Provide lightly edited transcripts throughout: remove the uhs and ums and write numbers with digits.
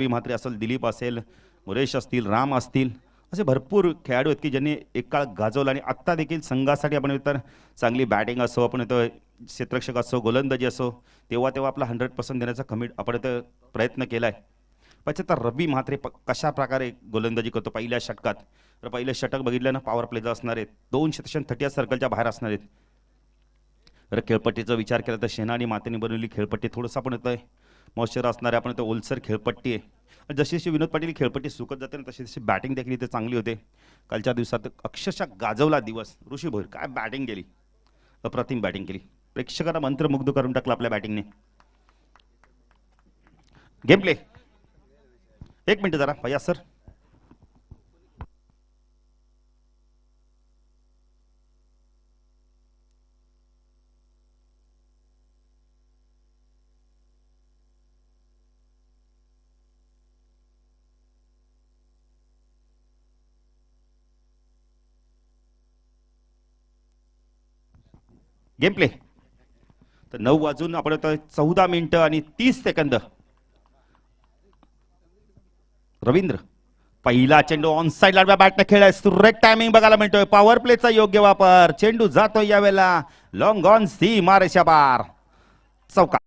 म्हात्रे असेल, दिलीप असेल, मुरेश असतील, राम असतील, असे भरपूर खेळाडू आहेत की ज्यांनी एक काळ गाजवला आणि आत्ता देखील संघासाठी आपण तर चांगली बॅटिंग असो, आपण इथं क्षेत्ररक्षक असो, गोलंदाजी असो, तेव्हा तेव्हा आपला 100% देण्याचा कमिट आपण इथं प्रयत्न केला आहे. आता रवी म्हात्रे कशा प्रकारे गोलंदाजी करतो पहिल्या षटकात. तर पहिलं षटक बघितलं ना, पॉवर प्लेचं असणार आहेत, 2 क्षेत्रक्षण 30 सर्कलच्या बाहेर असणार आहेत. तर खेळपट्टीचा विचार केला तर शेना आणि मातेने बनवलेली खेळपट्टी थोडंसं आपण येतोय मॉइश्चर असणारे, आपण इथं ओलसर खेळपट्टी आहे. जशी जशी विनोद पाटील खेळपट्टी सुकत जाते ना, तशी तशी बॅटिंग देखील इथे चांगली होते. कालच्या दिवसात अक्षरशः गाजवला दिवस. ऋषी भोईर काय बॅटिंग केली, अप्रतिम बॅटिंग केली, प्रेक्षकांना मंत्रमुग्ध करून टाकलं आपल्या बॅटिंगने. गेम प्ले, एक मिनिट जरा भैया सर. Game play. तर 9 वाजून आपण 14 मिनिटं आणि 30 सेकंद. रवींद्र पहिला चेंडू ऑन साइड लाडव्या बॅटने खेळाय, सुरेख टायमिंग बघायला मिळतोय. पॉवर प्लेचा योग्य वापर, चेंडू जातोय यावेळेला लॉंग ऑन सी मारेच्या बार, चौका.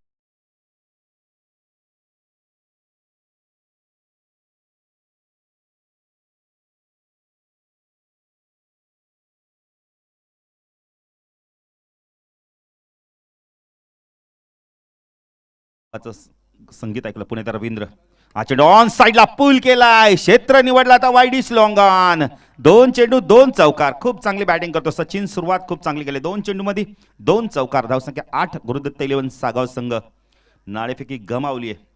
संगीत ऐकलं पुणे रवींद्र. हा चेंडू ऑन साइडला पूल केलाय, क्षेत्र निवडला आता वाईडिश लॉंग ऑन. 2 चेंडू 2 चौकार, खूप चांगली बॅटिंग करतो सचिन. सुरुवात खूप चांगली केली, 2 चेंडू मध्ये 2 चौकार. धावसंख्या 8. गुरुदत्त 11 सागाव संघ नाणेफेकी गमावली आहे.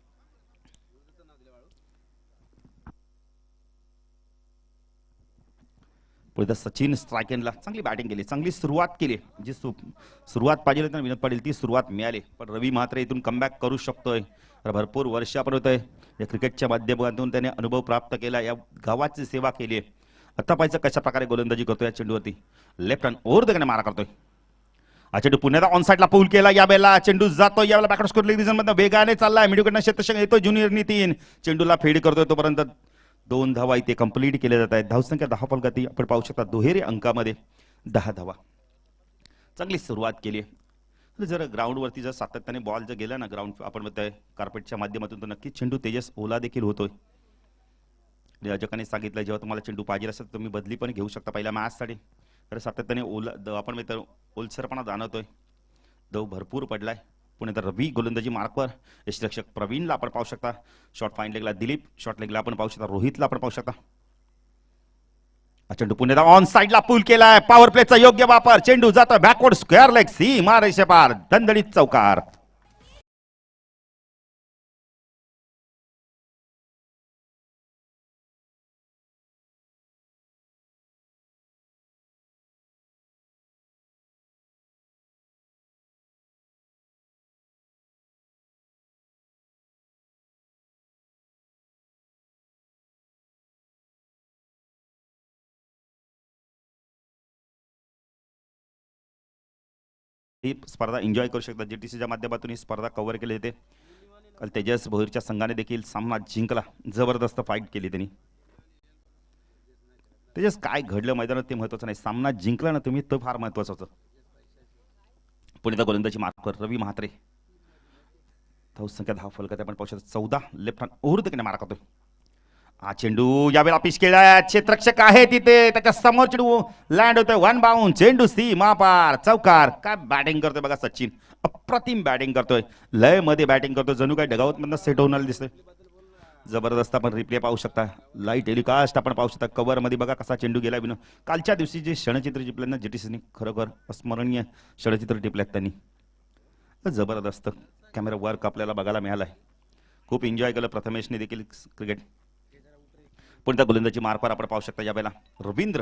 पुढे सचिन स्ट्रायकेनला चांगली बॅटिंग केली, चांगली सुरुवात केली. जी सुरुवात पाहिजे होती ना विनोद पाटील, ती सुरुवात मिळाली. पण रवी म्हात्रे इथून कमबॅक करू शकतोय. भरपूर वर्ष आपण होतोय या क्रिकेटच्या माध्यमातून त्याने अनुभव प्राप्त केला, या गावाची सेवा केली आहे. आता पाहिजे कशा प्रकारे गोलंदाजी करतोय या चेंडूवरती. लेफ्ट हँड ओव्हर द मारा करतोय. हा चेंडू पुण्याला ऑन साइडला पूल केला, या बेला चेंडू जातोय यावेळेला बॅकवर्ड स्कोर रिजन मध्ये वेगाने चाललाय. मिडूकडनं क्षेत्ररक्षक येतोय ज्युनियर नितीन, चेंडूला फेड करतोय. तोपर्यंत 2 धावा इथे कंप्लीट केल्या जात आहेत. धावसंख्या 10 फलकाती आपण पाहू शकता, दुहेरी अंकामध्ये 10 धावा. चांगली सुरुवात केली. जर ग्राउंडवरती जर सातत्याने बॉल जर गेला ना, ग्राउंड आपण म्हणतोय कार्पेटच्या माध्यमातून, तर नक्कीच चेंडू तेजस ओला देखील होतोय. नियोजकांनी सांगितलं जेव्हा तुम्हाला चेंडू पाहिजे असेल तुम्ही बदली पण घेऊ शकता पहिल्या मॅचसाठी. तर सातत्याने ओला आपण म्हणतो ओलसरपणा जाणवतोय. दव भरपूर पडलाय. पुणे तर रवी गोलंदाजी मार्कवर, यष्टिरक्षक प्रवीणला आपण पाहू शकता. शॉर्ट फाईन लेगला दिलीप, शॉर्ट लेगला आपण पाहू शकता रोहितला आपण पाहू शकता. चेंडू पुण्याला ऑन साइडला पूल केलाय, पॉवर प्लेचा योग्य वापर, चेंडू जातोय बॅकवर्ड स्क्वेअर लेग सी मारेशे पार, दणदणीत चौकार. ही स्पर्धा एन्जॉय करू शकता. जीटीसीच्या माध्यमातून ही स्पर्धा कव्हर केली होते. काल तेजस भोईरच्या संघाने देखील सामना जिंकला, जबरदस्त फाईट केली त्यांनी. तेजस काय घडलं मैदानात ते महत्वाचं नाही, सामना जिंकला ना तुम्ही तो फार महत्वाचं होतं. पुणे गोलंदाजी मार्कवर रवी म्हात्रे. धावसंख्या 10 फलकात आपण पाहू शकता 14. लेफ्ट हँड ओव्हर द मारा करतोय. हा चेंडू यावेळेला पिच केलाय, क्षेत्ररक्षक आहे तिथे, त्याच्या समोर चेंडू लँड होतोय, 1 बाउंड, चेंडू सी मापार, चौकार. काय बॅटिंग करतोय बघा सचिन, अप्रतिम बॅटिंग करतोय, लय मध्ये बॅटिंग करतोय, जणू काय डगावत मधनं सेट होऊन दिसतोय. जबरदस्त आपण रिप्ले पाहू शकता, लाईव्ह टेलिकास्ट आपण पाहू शकता. कव्हर मध्ये बघा कसा चेंडू गेला विनो. कालच्या दिवशी जे क्षणचित्र टिपले ना जीटीसीने, खरोखर अस्मरणीय क्षणचित्र टिपल्यात त्यांनी. जबरदस्त कॅमेरा वर्क आपल्याला बघायला मिळालाय. खूप एन्जॉय केलं प्रथमेशने देखील क्रिकेट. पण त्या गोलंदाजी मार्कवर आपण पाहू शकता यावेळेला रवींद्र.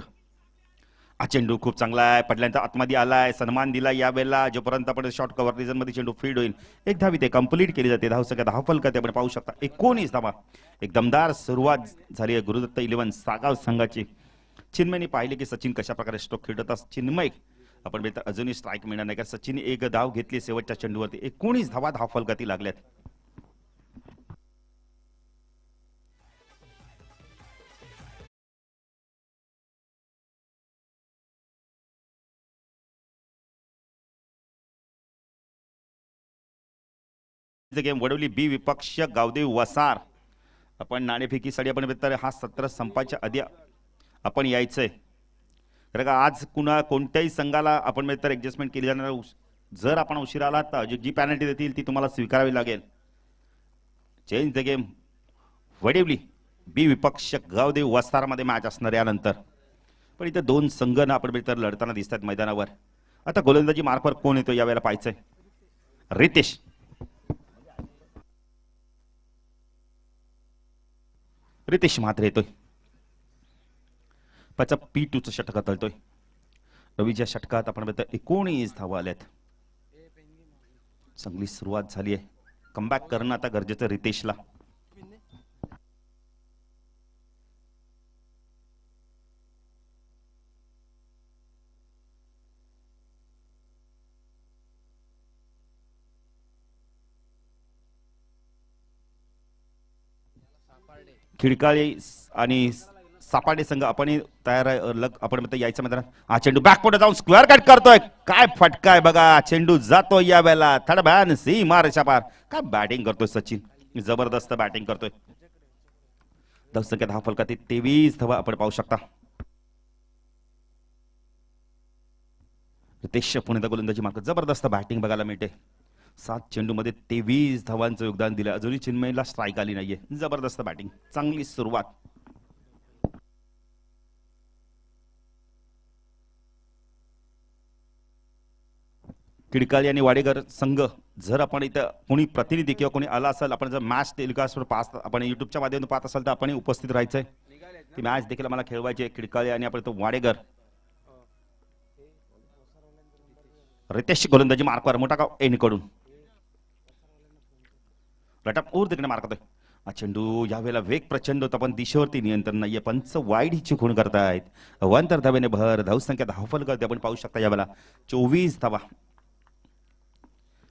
हा चेंडू खूप चांगला आहे, पडल्यांचा आतमध्ये आलाय, सन्मान दिला यावेळेला. जोपर्यंत आपण शॉर्ट कव्हर रिजन मध्ये चेंडू फीड होईल, एक धावी ते कंप्लीट केली जाते. धावसंख्या 10 फलकात आपण पाहू शकता 19 धावा. एक दमदार सुरुवात झाली आहे गुरुदत्त 11 सागाव संघाची. चिन्मयने पाहिले की सचिन कशा प्रकारे स्ट्रोक खेळतात. चिन्मय आपण बेटा अजूनही स्ट्राईक मिळणार नाही, कारण सचिन एक धाव घेतली शेवटच्या चेंडूवरती. 19 धावा 10 फलकाती लागल्यात. गेम वडवली बी विपक्ष गावदेव वसार. आपण नाणेफेकीसाठी आपण तर हा सत्र संपायच्या आधी आपण यायचंय. कारण का आज कुणा कोणत्याही संघाला आपण तर ऍडजस्टमेंट केली जाणार. जर आपण उशिरा आला तर जी पॅनल्टी देतील ती तुम्हाला स्वीकारावी लागेल. चेंज द गेम वडवली बी विपक्ष गावदेव वसारमध्ये मॅच असणार यानंतर. पण इथे दोन संघ ना आपण तर लढताना दिसतात मैदानावर. आता गोलंदाजी मार्कवर कोण येतो यावेळेला पाहायचंय. रितेश म्हात्रे येतोय. त्याचा P2चं षटक तळतोय. रवीच्या षटकात आपण 19 धावा आल्यात. चांगली सुरुवात झाली आहे. कमबॅक करणं आता गरजेचं रितेशला. खिडकाळी आणि सापाडे संघ आपण तयार आपण यायचं मैदानात. हा चेंडू बॅकपोर्ट जाऊन स्क्वेअर कट करतोय. काय फटका आहे बघा. चेंडू जातो या वेळेला थडबॅन सीमा रेषापार. काय बॅटिंग करतोय सचिन. जबरदस्त बॅटिंग करतोय. धावसंख्या 10 फलकातील 23 धावा आपण पाहू शकता. रितेश पुणेचा गोलंदाजी मार्क. जबरदस्त बॅटिंग बघायला मिळते. 7 चेंडू मध्ये 23 धावांचं योगदान दिलं. अजूनही चिन्मयला स्ट्राईक आली नाहीये. जबरदस्त बॅटिंग. चांगली सुरुवात. किडकाळी आणि वाडेकर संघ जर आपण इथं कोणी प्रतिनिधी किंवा कोणी आला असेल आपण जर मॅच टेलिकास्टवर पाहत आपण युट्यूबच्या माध्यमातून पाहत असाल तर आपण उपस्थित राहायचंय. ती मॅच देखील मला खेळवायची आहे. किडकाळी आणि आपण तो वाडेकर. रितेश गोलंदाजी मार्कवर मोठा गाव एनकडून रटप ऊर तिकडे मार्क होतोय. हा चेंडू यावेळेला वेग प्रचंड होता पण दिशेवरती नियंत्रण नाहीये. पंच वाईड ही चुकून करतायत. अवांतर धावेने भर. धावसंख्या 10 फलकावरती आपण पाहू शकता यावेळेला 24 धावा.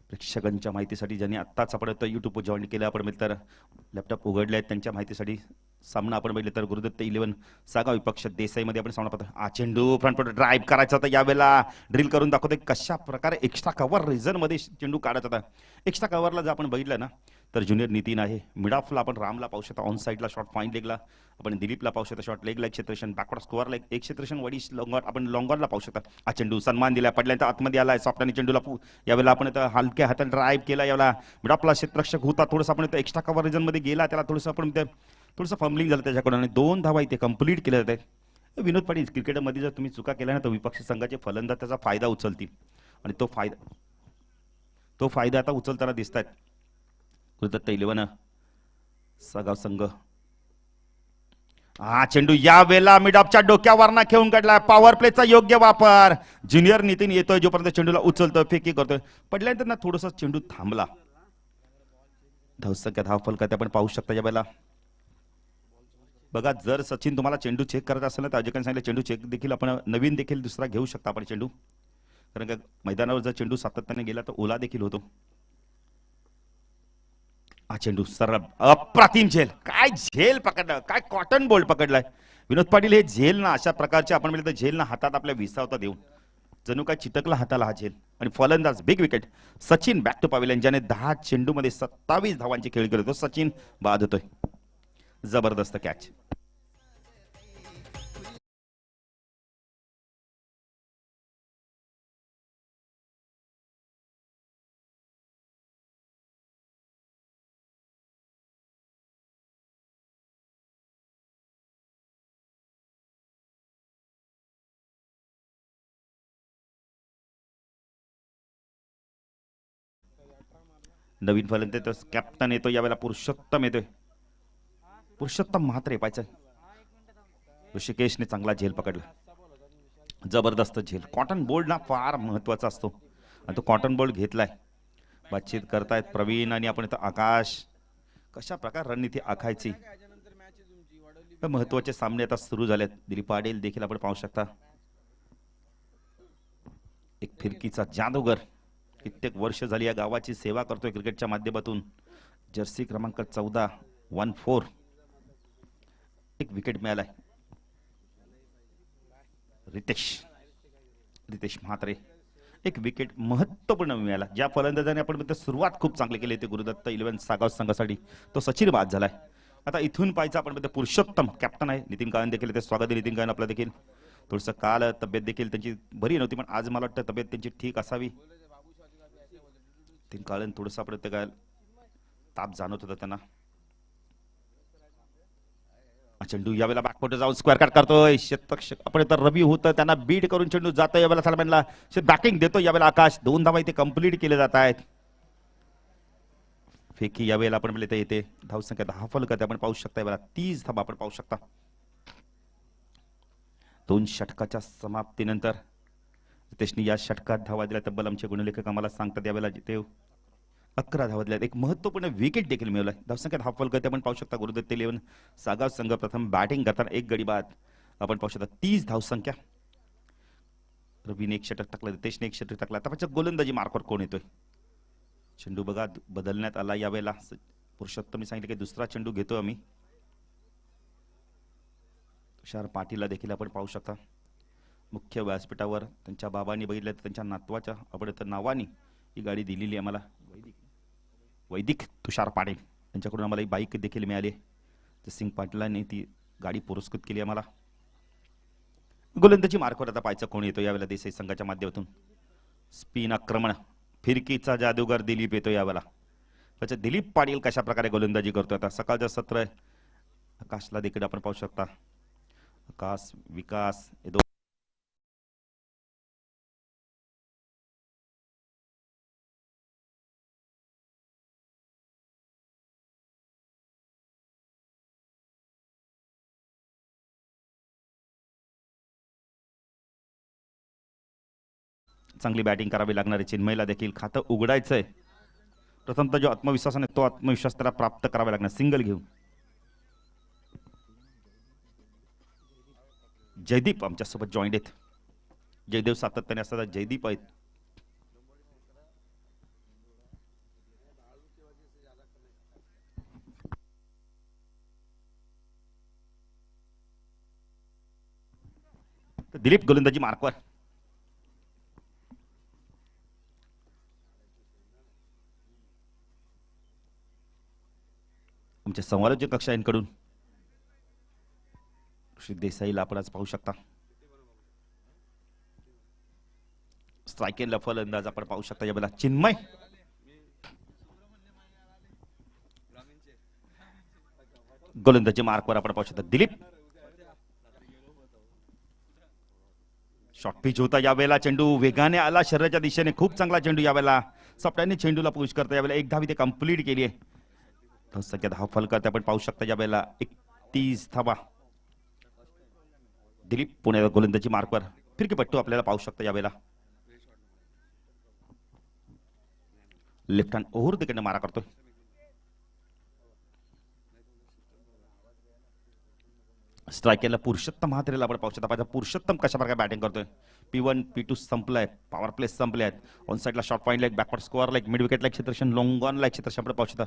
प्रेक्षकांच्या माहितीसाठी ज्यांनी आत्ताच आपण युट्यूब जॉईन केलं आपण तर लॅपटॉप उघडले आहेत त्यांच्या माहितीसाठी सामना आपण बघितलं तर गुरुदत्त 11 सागा विपक्ष देसाईमध्ये आपण सामना पाहतो. हा चेंडू फ्रंट फुट ड्राईव्ह करायचा होता. यावेळेला ड्रिल करून दाखवतोय कशा प्रकारे एक्स्ट्रा कव्हर रिझन मध्ये चेंडू काढत होता. एक्स्ट्रा कव्हरला जर आपण बघितलं ना तर ज्युनियर नितीन आहे. मिड ऑफला आपण रामला पाहू शकता. ऑन साईडला शॉट फाईन लेगला आपण दिलीपला पाहू शकता. शॉट लेगला एक क्षेत्रशन बॅकवर्ड स्कोअरला एक क्षेत्रशन वडी लॉंगर आपण लॉंगरला पाहू शकता. हा चेंडू सन्मान दिला पडल्यानंतर आतमध्ये आलाय. सॉफ्ट चेंडूला यावेळेला आपण हलक्या हाताने ड्राईव्ह केला. यावेळेला मिड ऑफला क्षेत्ररक्षक होता. थोडंसं आपण एक्स्ट्रा कव्हर रिझन मध्ये गेला. त्याला थोडंसं आपण थोडंसं फंबलिंग झालं त्याच्याकडून आणि 2 धावा इथे कंप्लीट केल्या जात आहेत. विनोद पाटील क्रिकेटमध्ये जर तुम्ही चुका केल्या ना तर विपक्षी संघाचे फलंदाज त्याचा फायदा उचलतील आणि तो फायदा आता उचलताना दिसत आहेत. गुरुदत्त 11 सगाव संघ. हा चेंडू या वेळेला मिडऑफच्या डोक्यावरना खेळून काढला. पॉवर प्लेचा योग्य वापर. ज्युनियर नितीन येतोय जोपर्यंत चेंडूला उचलतोय फेकी करतोय. पडल्यानंतर ना थोडंसं चेंडू थांबला. धावसंख्या 10 फलकात आपण पाहू शकता या वेळेला. बघा जर सचिन तुम्हाला चेंडू चेक करत असेल ना तर अजयकांनी सांगितलं चेंडू चेक देखील आपण नवीन देखील दुसरा घेऊ शकता आपण चेंडू. कारण का मैदानावर जर चेंडू सातत्याने गेला तर ओला देखील होतो. हा चेंडू सरळ अप्रतिम झेल. काय झेल पकडलं. काय कॉटन बोल्ट पकडलाय विनोद पाटील. हे झेल ना अशा प्रकारचे आपण म्हणजे झेल ना हातात आपल्या विसावता देऊन जणू काय चिटकला हाताला हा झेल. आणि फलंदाज big wicket Sachin back to pavilion ज्याने 10 चेंडू मध्ये 27 धावांची खेळी केली. तो सचिन बाद होतोय. जबरदस्त कॅच. नवीन फलंदाज कॅप्टन येतो यावेळेला. पुरुषोत्तम येतोय. पुरुषोत्तम म्हात्रे पाहिजे. ऋषिकेशने चांगला झेल पकडला. जबरदस्त झेल. कॉटन बोल्ड ना फार महत्वाचा असतो आणि तो कॉटन बोल्ड घेतलाय. बातचीत करतायत प्रवीण आणि आपण इथं आकाश. कशा प्रकार रणनीती आखायची. महत्वाचे सामने आता सुरू झालेत. दिलीप पाटील देखील आपण पाहू शकता. एक फिरकीचा जादूगर. कित्येक वर्ष झाली या गावाची सेवा करतोय क्रिकेटच्या माध्यमातून. जर्सी क्रमांक 14 14. एक विकेट मिळालाय. रितेश म्हात्रे एक विकेट महत्त्वपूर्ण मिळाला. ज्या फलंदाजाने आपण म्हणतो सुरुवात खूप चांगली केली होती गुरुदत्त 11 सागाव संघासाठी, तो सचिन बाद झालाय. आता इथून पाहायचं आपण म्हणतो पुरुषोत्तम कॅप्टन आहे. नितीन काळन देखील ते स्वागत आहे. नितीन काळन आपलं देखील थोडंसं काल तब्येत देखील त्यांची बरी नव्हती, पण आज मला वाटतं तब्येत त्यांची ठीक असावी. नितीन काळन थोडंसं आपण ते काय ताप जाणवत होता त्यांना. चेंडू यावेळेला बॅकफुट जाऊन स्क्वेअर कट करतोय शतक. आपण तर रवी होतं त्यांना बीट करून चेंडू जातोय यावेळेला सलमानला बॅटिंग देतो. यावेळेला आकाश 2 धावा इथे कंप्लीट केले जात आहेत. फेकी यावेळेला आपण म्हणले येते. धावसंख्या 10 फलक आपण पाहू शकता. यावेळेला 30 धावा आपण पाहू शकता. 2 षटकाच्या समाप्तीनंतर रितेशने या षटकात धावा दिल्या. तब्बल आमचे गुणलेखक आम्हाला सांगतात यावेळेला जिथे 11 धावा दिल्या. एक महत्त्वपूर्ण विकेट देखील मिळवलाय. धावसंख्या 10 फलक आपण पाहू शकता. गुरुदत्त 11 सागाव संघ प्रथम बॅटिंग करताना 1 गडी बाद आपण पाहू शकता. 30 धावसंख्या. रवीने 1 षटक टाकलं, रितेशने 1 षटक टाकलं. आता गोलंदाजी मार्कवर कोण येतोय? चेंडू बघा बदलण्यात आला. यावेळेला पुरुषोत्तम सांगितले की दुसरा चेंडू घेतो आम्ही. तुषार पाटीलला देखील आपण पाहू शकता. मुख्य व्यासपीठावर त्यांच्या बाबांनी बघितलं तर त्यांच्या नातवाच्या आवडत नावानी ही गाडी दिलेली आम्हाला. वैदिक तुषार पाटील यांच्याकडून आम्हाला ही बाईक देखील मिळाली. सिंग पाटलांनी ती गाडी पुरस्कृत केली आम्हाला. गोलंदाजी मार्कवर आता पाहायचं कोण येतो यावेळेला देसाई संघाच्या माध्यमातून. स्पिन आक्रमण फिरकीचा जादूगार दिलीप येतो यावेळेला. त्याच्या दिलीप पाटील कशा प्रकारे गोलंदाजी करतो. आता सकाळचं सत्र आहे. आकाशला देखील आपण पाहू शकता. आकाश विकास हे चांगली बॅटिंग करावी लागणार आहे. चिन्मयला देखील खातं उघडायचंय. प्रथमतः जो आत्मविश्वासाने तो आत्मविश्वास त्याला प्राप्त करावा लागणार. सिंगल घेऊन जयदीप आमच्यासोबत जॉईंट आहेत. जयदेव सातत्याने असतात. जयदीप आहेत. दिलीप गोलंदाजी मार्कवर. आमच्या समालोचक कक्षा यांकडून देसाईला आपण आज पाहू शकता. स्ट्रायकेनला फलंदाज आपण पाहू शकता. यावेळेला चिन्मय गोलंदाजी मार्कवर आपण पाहू शकता. दिलीप शॉर्ट पिच होता. यावेळेला चेंडू वेगाने आला शरीराच्या दिशेने. खूप चांगला चेंडू यावेळेला सप्ट्याने चेंडूला पुश करता. यावेळेला 1 धाव इथे कंप्लीट केली आहे. धावसंख्या 10 फलकात आपण पाहू शकता. यावेळेला 31 धावा. दिलीप पुणे गोलंदाजी मार्कवर. फिरकीपट्टू आपल्याला पाहू शकता. यावेळेला लेफ्ट हँड ओव्हर तिकडनं मारा करतोय. स्ट्रायकेला पुरुषोत्तम म्हात्रेला आपण पाहू शकता. पुरुषोत्तम कशा प्रकारे बॅटिंग करतोय. P1 P2 संपलाय. पॉवर प्ले संपले आहेत. ऑन साइडला short point like backward square like mid wicket like क्षेत्रक्षण लॉंग ऑन लाईक क्षेत्रक्षण आपण पाहू शकता.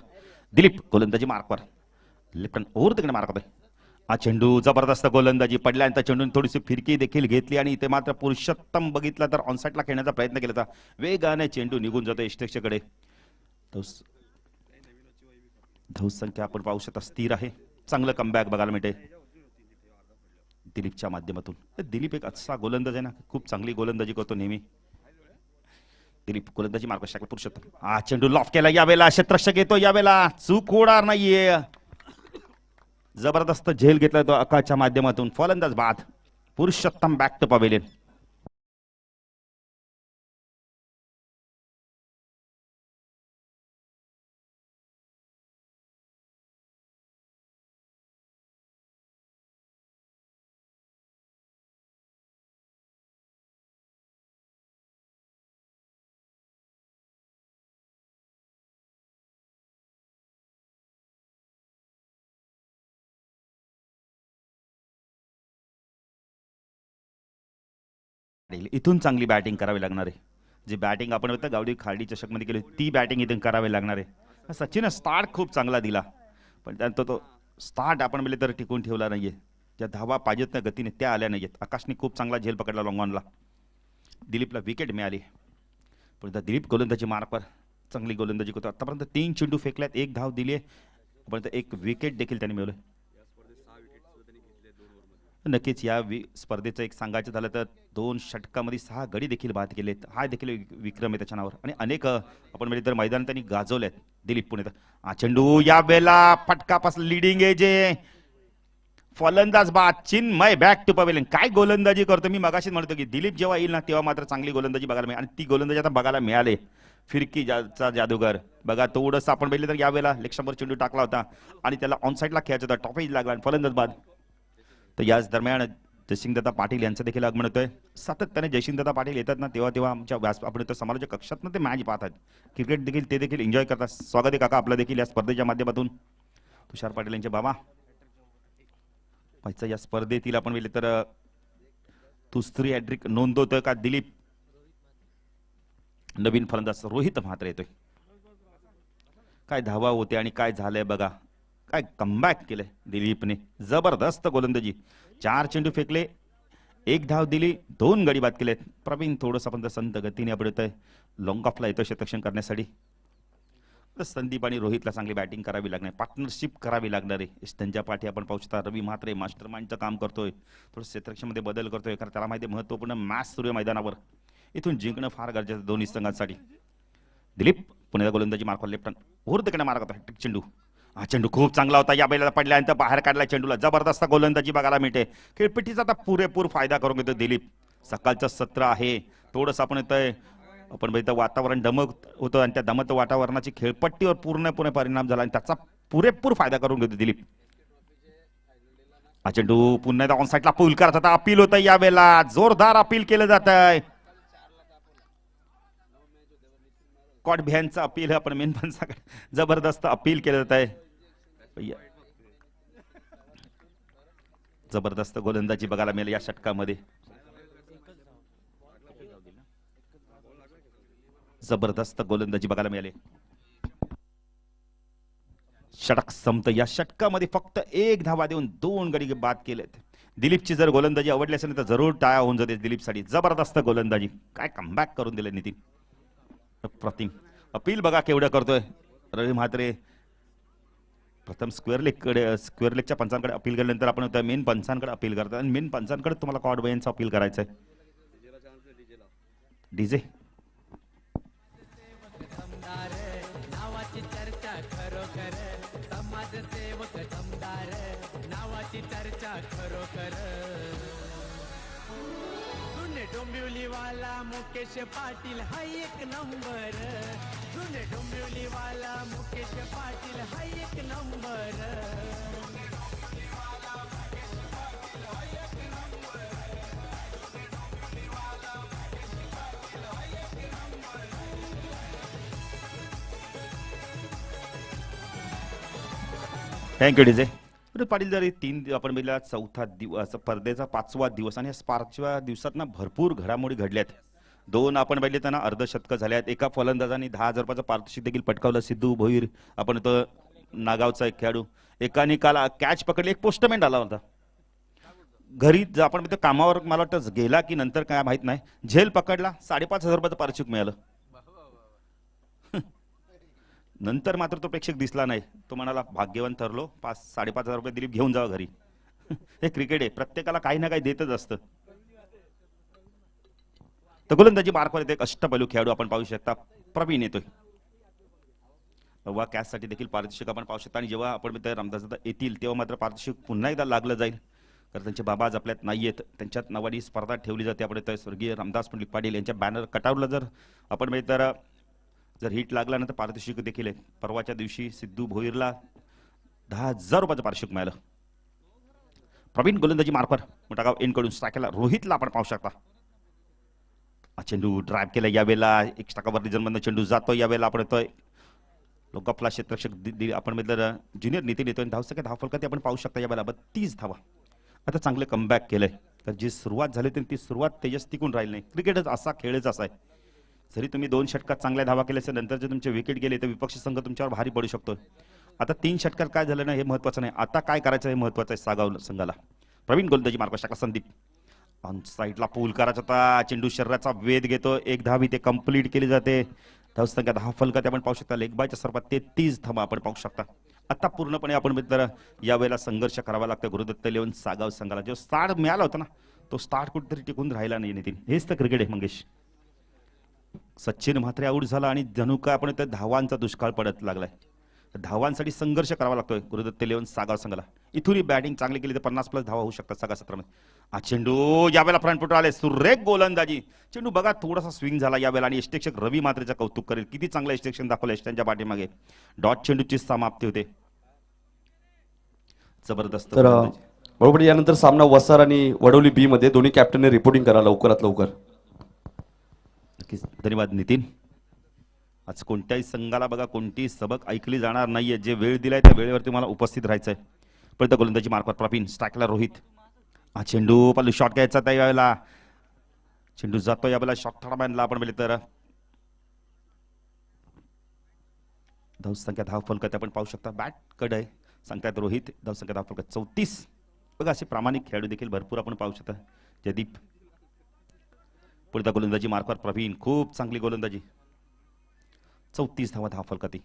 दिलीप गोलंदाजी मार्कवर. लेफ्ट हँड ओव्हर तिकडे मारा करतोय. हा चेंडू जबरदस्त गोलंदाजी. पडल्यानंतर चेंडून थोडीशी फिरकी देखील घेतली आणि इथे मात्र पुरुषोत्तम बघितला तर ऑन साइडला खेळण्याचा प्रयत्न केला होता. वेगाने चेंडू निघून जातो यष्टेक्षकडे. धावसंख्या आपण पाहू शकता स्थिर आहे. चांगलं कमबॅक बघायला मिळते दिलीपच्या माध्यमातून. दिलीप एक असा गोलंदाज आहे ना, खूप चांगली गोलंदाजी करतो नेहमी. दिलीप गोलंदाजी मार्ग शकला. पुरुषोत्तम हा चेंडू लॉफ केला. यावेळेला क्षेत्ररक्षक येतो. यावेळेला चूक होणार नाहीये. जबरदस्त झेल घेतला तो आकाशच्या माध्यमातून. फलंदाज बाद. Purushottam back to pavilion. इथून चांगली बॅटिंग करावी लागणार आहे. जी बॅटिंग आपण होतं गावडी खाडी चषक मध्ये केली ती बॅटिंग इथून करावी लागणार आहे. सचिन स्टार्ट खूप चांगला दिला, पण त्यानंतर तो स्टार्ट आपण म्हणजे तर टिकून ठेवला नाहीये. ज्या धावा पाहिजेत ना गतीने त्या आल्या नाहीयेत. आकाशने खूप चांगला झेल पकडला लॉंग ऑनला. दिलीपला विकेट मिळाली. पण आता दिलीप गोलंदाजी मार्कवर चांगली गोलंदाजी करतो. आतापर्यंत 3 चेंडू फेकल्यात, 1 धाव दिली आहे, पण 1 विकेट देखील त्यांनी मिळवलं. नक्कीच या स्पर्धेचं एक सांगायचं झालं तर 2 षटकामध्ये 6 गडी देखील बाद केलेत. हा देखील विक्रम आहे त्याच्या नावावर. आणि अनेक आपण म्हणजे तर मैदान त्यांनी गाजवलेत दिलीप पुणेकर. हा चेंडू या वेळेला फटकापासून लिडिंग आहे जे फलंदाज बाद चिन्मय बॅक टू पवेलियन. काय गोलंदाजी करतो. मी मगाशीच म्हणतो की दिलीप जेव्हा येईल ना तेव्हा मात्र चांगली गोलंदाजी बघायला मिळेल. आणि ती गोलंदाजी आता बघायला मिळाले. फिरकी जादूगर बघा थोडंसं आपण पाहिलं तर यावेळेला लेग चेंडू टाकला होता आणि त्याला ऑन साईडला खेळायचा होता, टॉपेज लागला आणि फलंदाज बाद. तर याच दरम्यान जयसिंगदत्ता पाटील यांचं देखील आगमन होतंय. सातत्याने जयसिंगदत्ता पाटील येतात ना तेव्हा आमच्या आपण समालोचक कक्षात ना ते मॅच पाहतात, क्रिकेट देखील ते देखील एन्जॉय करतात. स्वागत आहे काका आपलं देखील या स्पर्धेच्या माध्यमातून. तुषार पाटील यांचे बाबा या स्पर्धेतील आपण पाहिले तर दुसरी हॅट्रिक नोंदवतोय का दिलीप. नवीन फलंदाज रोहित म्हात्रे येतोय. काय धावा होते आणि काय झालंय बघा. काय कमबॅक केलंय दिलीपने. जबरदस्त गोलंदाजी. 4 चेंडू फेकले, 1 धाव दिली, 2 गडी बाद केलेत. प्रवीण थोडंसं पण संत गतीने आपण येतोय लॉंग ऑफला येतोय क्षेत्ररक्षण करण्यासाठी. संदीप आणि रोहितला चांगली बॅटिंग करावी लागणार, पार्टनरशिप करावी लागणार आहे. त्यांच्या पाठी आपण पाहू शकता रवी म्हात्रे मास्टर माइंडचं काम करतोय. थोडं क्षेत्ररक्षणामध्ये बदल करतोय कारण त्याला माहिती महत्वपूर्ण मॅच सुरू आहे मैदानावर. इथून जिंकणं फार गरजेचं दोन्ही संघांसाठी. दिलीप पुण्याला गोलंदाजी मार्कवर लेफ्ट ओव्हर मार्क होता हॅट्रिक चेंडू. हा चेंडू खूप चांगला होता. या बैलाला पडल्यानंतर बाहेर काढला चेंडूला. जबरदस्त गोलंदाजी बघायला मिळते. खेळपट्टीचा आता पुरेपूर फायदा करून घेतो दिलीप. सकाळचं सत्र आहे, थोडंसं आपण येतोय आपण बघितलं वातावरण दमक होतं आणि त्या दमत वातावरणाची खेळपट्टीवर पूर्णपणे परिणाम झाला आणि त्याचा पुरेपूर फायदा करून घेतो दिलीप. हा चेंडू पुन्हा एकदा ऑन साईडला पूल करत होता. अपील होतं या वेळेला, जोरदार अपील केलं जात आहे. कॉट बिहाइंडचं अपील आपण मेन पंचाकडे जबरदस्त अपील केलं जात आहे. जबरदस्त गोलंदाजी बघायला मिळेल या षटकामध्ये. जबरदस्त गोलंदाजी बघायला मिळाली. षटक संपत. या षटकामध्ये फक्त 1 धावा देऊन 2 गडी बाद केलेत. दिलीपची जर गोलंदाजी आवडली असेल तर जरूर टाळ्या होऊन जाते दिलीपसाठी. जबरदस्त गोलंदाजी. काय कमबॅक करून दिले नितीन. प्रतिम अपील बघा केवढं करतोय रवी म्हात्रे. प्रथम स्क्वेअर लेगच्या पंचांकडे अपील केल्यानंतर आपण मेन पंचांकडे अपील करतात आणि मेन पंचांकडे तुम्हाला कॉड बयांचं अपील करायचंय. डीजे डोंबिवलीवाला मुकेश पाटील हा एक नंबर. जुने डोंबिवलीवाला मुकेश पाटील हा एक नंबर. Thank you DJ. पाटील जरी 3 आपण बघितला चौथा दिवस स्पर्धेचा 5वा दिवस आणि 5व्या दिवसात ना भरपूर घडामोडी घडल्यात. 2 आपण बघितले त्यांना अर्धशतक झाल्यात. एका फलंदाजाने 10,000 रुपयाचं पारितोषिक देखील पटकावलं. सिद्धू भोईर आपण तो नागावचा एक खेळाडू. एकाने काल कॅच पकडली. एक पोस्टमॅन आला होता घरी. आपण कामावर मला वाटतं गेला की नंतर काय माहित नाही, झेल पकडला. 5,500 रुपयाचं पारितोषिक मिळालं. नंतर मात्र तो प्रेक्षक दिसला नाही. तो म्हणाला भाग्यवान ठरलो, 5,500 रुपये दिलीप घेऊन जावा घरी. हे क्रिकेट आहे, प्रत्येकाला काही ना काही देतच असतं. तर गोलंदाजी मार्कवर येते एक अष्टपैलू खेळाडू आपण पाहू शकता प्रवीण येतोय. वा कॅचसाठी देखील पारितोषिक आपण पाहू शकता. आणि जेव्हा आपण रामदासदादा येतील तेव्हा मात्र पारितोषिक पुन्हा एकदा लागलं जाईल कारण त्यांचे बाबा आज आपल्यात नाहीयेत. त्यांच्यात नावानी स्पर्धा ठेवली जाते. आपण स्वर्गीय रामदास पंडित पाटील यांच्या बॅनर कटावला जर आपण तर जर हिट लागला ना तर पारितोषिक देखील आहे. परवाच्या दिवशी सिद्धू भोईरला 10,000 रुपयाचं पारितोषिक मिळालं. प्रवीण गोलंदाजी मार्कवर मोठा गाव एनकडून स्ट्रायकला रोहितला आपण पाहू शकता. चेंडू ड्राईव्ह केला. यावेळेला 1 टाकावर रिजनमधून चेंडू जातो. यावेळेला आपण येतोय लोकप्ला क्षेत्ररक्षक आपण ज्युनियर नितीन येतोय. धावसंख्या धावफलकात आपण पाहू शकता यावेळेला 32 धावा. आता चांगले कमबॅक केलंय. तर जी सुरुवात झाली होती ती सुरुवात तेजस टिकून राहिली नाही. क्रिकेटच असा खेळच असा आहे. जरी तुम्ही 2 षटकात चांगल्या धावा केल्या नंतर जर तुमचे विकेट गेले तर विपक्षी संघ तुमच्यावर भारी पडू शकतो. आता 3 षटकात काय झालं ना हे महत्वाचं नाही, आता काय करायचं हे महत्वाचं आहे सागाव संघाला. प्रवीण गोलंदाजी मार्क शकला. संदीप ऑन साईडला पूल करायचा होता. चेंडू शरीराचा वेध घेतो. एक धाव इथे कंप्लीट केली जाते. धावसंख्या 10 फलकात आपण पाहू शकता. लेग बायच्या स्वरूपात 33 धावा आपण पाहू शकता. आता पूर्णपणे आपण मित्र यावेळेला संघर्ष करावा लागतो गुरुदत्त लेवन सागाव संघाला. जो स्टार्ट मिळाला होता ना तो स्टार्ट कुठेतरी टिकून राहिला नाही नितीन. हेच तर क्रिकेट आहे मंगेश. सचिन म्हात्रे आऊट झाला आणि जणू काय आपण त्या धावांचा दुष्काळ पडत लागलाय. धावांसाठी संघर्ष करावा लागतोय गुरुदत्त लेवन सागाव संघाला. इथूनही बॅटिंग चांगली केली तर 50+ धावा होऊ शकतात सगळ्या सत्रामध्ये. हा चेंडू यावेळेला फ्रंट फुट आले. सुरेख गोलंदाजी. चेंडू बघा थोडासा स्विंग झाला यावेळेला आणि यष्टेक्षक रवी मात्रेचं कौतुक करेल. किती चांगलं यष्टेक्षण दाखवलं यष्ट्यांच्या पाठीमागे. डॉट चेंडूची समाप्ती होते. जबरदस्त तर बरोबर यानंतर सामना वसार आणि वडोली बी मध्ये दोन्ही कॅप्टनने रिपोर्टिंग करा लवकरात लवकर. नक्कीच धन्यवाद नितीन. आज कोणत्याही संघाला बघा कोणतीही सबक ऐकली जाणार नाहीये. जे वेळ दिलाय त्या वेळेवर तुम्हाला उपस्थित राहायचंय. परत गोलंदाजी मार्कवर प्रवीण. स्ट्राईकला रोहित. हा चेंडू पालू शॉट घ्यायचा त्या वेळेला. चेंडू जातो यावेळेला शॉट थोडा बांधला आपण म्हणजे तर धावसंख्या 10 फलकात आपण पाहू शकता. बॅट कड आहे संख्यात रोहित. धावसंख्या 10 फलकात 34. बघा असे प्रामाणिक खेळाडू देखील भरपूर आपण पाहू शकता. जयदीप. पुढे गोलंदाजी मार्कवर प्रवीण. खूप चांगली गोलंदाजी. 34 धावा 10 फलकाती.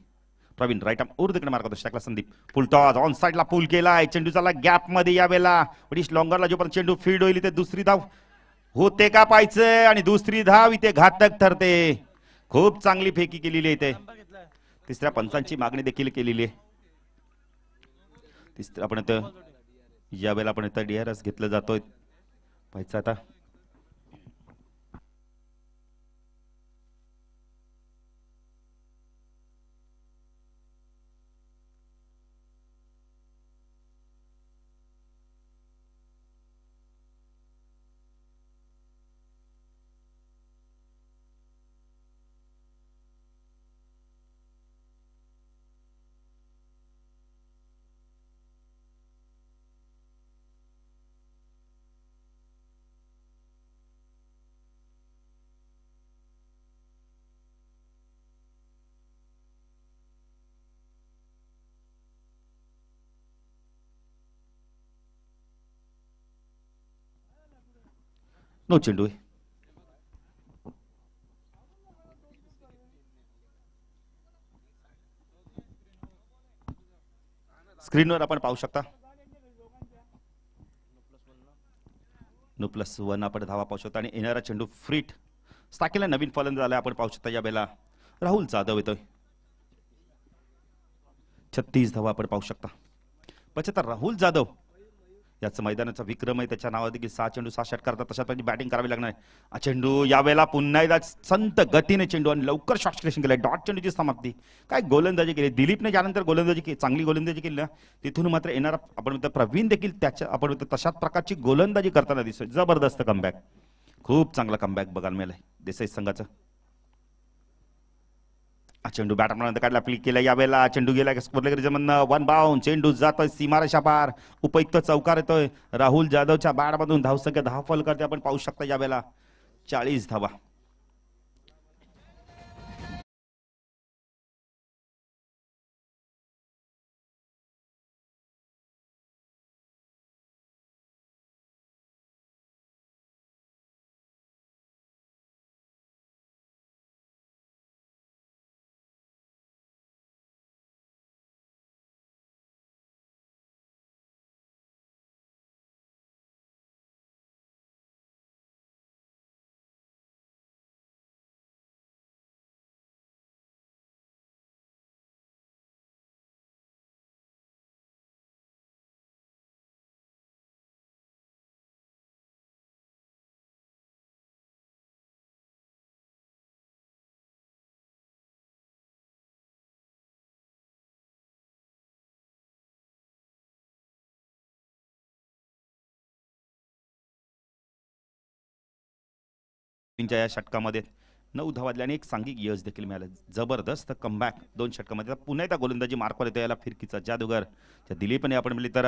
प्रवीण राईट आर्म उर्दकडे मार्क होतो. स्ट्राईकला संदीप. फुल टॉस ऑन साईडला पूल केलाय. चेंडू चालला गॅप मध्ये यावेळेला. वडिश लॉंगरला जोपर्यंत चेंडू फील्ड होईल ते दुसरी धाव होते का पाहायचं आणि दुसरी धाव इथे घातक ठरते. खूप चांगली फेकी केलेली आहे इथे. तिसऱ्या पंचांची मागणी देखील केलेली आहे. तिसऱ्या आपण इथं यावेळेला आपण इथं DRS घेतलं जातोय. पाहायचं आता नो चेंडू आहे. स्क्रीनवर आपण पाहू शकता. +1 आपण धावा पाहू शकता आणि येणारा चेंडू फ्रीट स्टाकेला नवीन फलंदाज आला आपण पाहू शकता. या वेळेला राहुल जाधव येतोय. 36 धावा आपण पाहू शकता. पचता राहुल जाधव याचं मैदानाचा विक्रम आहे. त्याच्या नावावर देखील 6 चेंडू 6 षटकार करतात. तशा पद्धतीने बॅटिंग करावी लागणार आहे. हा चेंडू यावेळेला पुन्हा एकदा संत गतीने चेंडू आणि लवकर शॉट सिलेक्शन केलं. डॉट चेंडूची समाप्ती. काय गोलंदाजी केली दिलीपने. ज्यानंतर गोलंदाजी केली चांगली गोलंदाजी केली ना तिथून मात्र येणारा आपण प्रवीण देखील त्याच्या आपण तशाच प्रकारची गोलंदाजी करताना दिसतोय. जबरदस्त कमबॅक. खूप चांगला कमबॅक बघायला मिळालाय देसाई संघाचं. चेंडू बॅटमॅन काढला क्लिक केला. यावेळेला चेंडू गेला स्कोरलेगरीजमधनं 1 बाउंड. चेंडू जातोय सीमारेषा पार. उपयुक्त चौकार येतोय राहुल जाधवच्या बॅटमधून. धावसंख्या 10 फलकात आपण पाहू शकता. यावेळेला 40 धावा. या षटकामध्ये 9 धावातल्या आणि एक सांघिक यश देखील मिळालं. जबरदस्त कमबॅक 2 षटकामध्ये. पुन्हा एकदा गोलंदाजी मार्कवर येतो. याला फिरकीचा जादूगर त्या दिलीपने आपण मिळली तर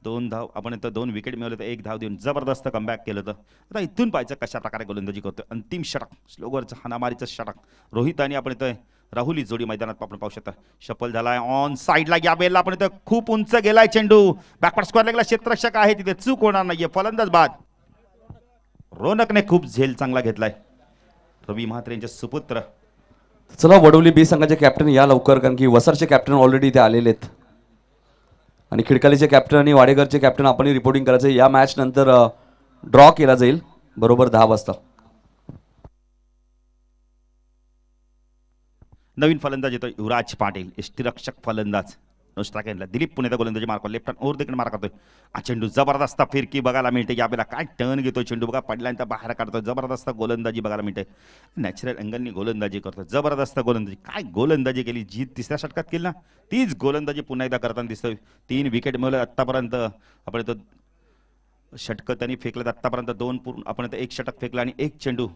2 धाव आपण इथं 2 विकेट मिळवले तर 1 धाव देऊन जबरदस्त कमबॅक केलं होतं. आता इथून पाहायचं कशा प्रकारे गोलंदाजी करतोय. अंतिम षटक स्लोगरचं हाणामारीचं षटक. रोहित आणि आपण इथं राहुल ही जोडी मैदानात आपण पाहू शकता. शफल झालाय ऑन साईडला. या बेलला आपण इथं खूप उंच गेलाय चेंडू. बॅकवर्ड स्क्वेअर लेगला क्षेत्ररक्षक आहे तिथे चूक होणार नाहीये. फलंदाज बाद. रोनकने खूप झेल चांगला घेतलाय. रवी म्हात्रे यांचे सुपुत्र. चला वडवली बी संघाचे कॅप्टन या लवकर, कारण की वसरचे कॅप्टन ऑलरेडी इथे आलेले आहेत आणि खिडकालीचे कॅप्टन आणि वाडेकरचे कॅप्टन आपण रिपोर्टिंग करायचं. या मॅच नंतर ड्रॉ केला जाईल बरोबर 10 वाजता. नवीन फलंदाज येतोय युवराज पाटील, यष्टीरक्षक फलंदाज. नुसता दिलीप पुणेचा गोलंदाजी मार्क लेफ्ट हँड ओव्हर देखील मार करतोय. हा चेंडू जबरदस्त फिरकी बघायला मिळते. यावेळेला काय टर्न घेतोय चेंडू बघा, पडल्यानंतर बाहेर काढतोय. जबरदस्त गोलंदाजी बघायला मिळते. नॅचरल अँगलनी गोलंदाजी करतोय. जबरदस्त गोलंदाजी, काय गोलंदाजी केली जी तिसऱ्या षटकात केली ना, तीच गोलंदाजी पुन्हा एकदा करताना दिसतोय. 3 विकेट मिळवले आतापर्यंत. आपण इथं षटकं त्यांनी फेकलेत आतापर्यंत 2 पूर्ण. आपण इथं 1 षटक फेकलं आणि 1 चेंडू,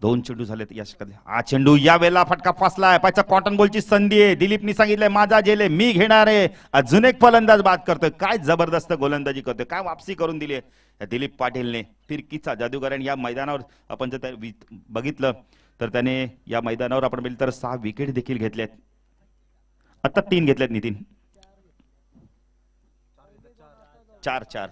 2 चेंडू झालेत या षटकात. हा चेंडू यावेळेला फटका फसलाय. पायचा कॉटन बॉलची संधी आहे. दिलीपनी सांगितलंय माझा झेल आहे, मी घेणार आहे. अजून एक फलंदाज बाद करतोय. काय जबरदस्त गोलंदाजी करतोय, काय वापसी करून दिली आहे दिलीप पाटीलने. फिरकीचा जादूगार. आणि या मैदानावर आपण जर बघितलं तर त्याने या मैदानावर आपण बघितलं तर 6 विकेट देखील घेतल्यात. आता 3 घेतल्यात नितीन. 4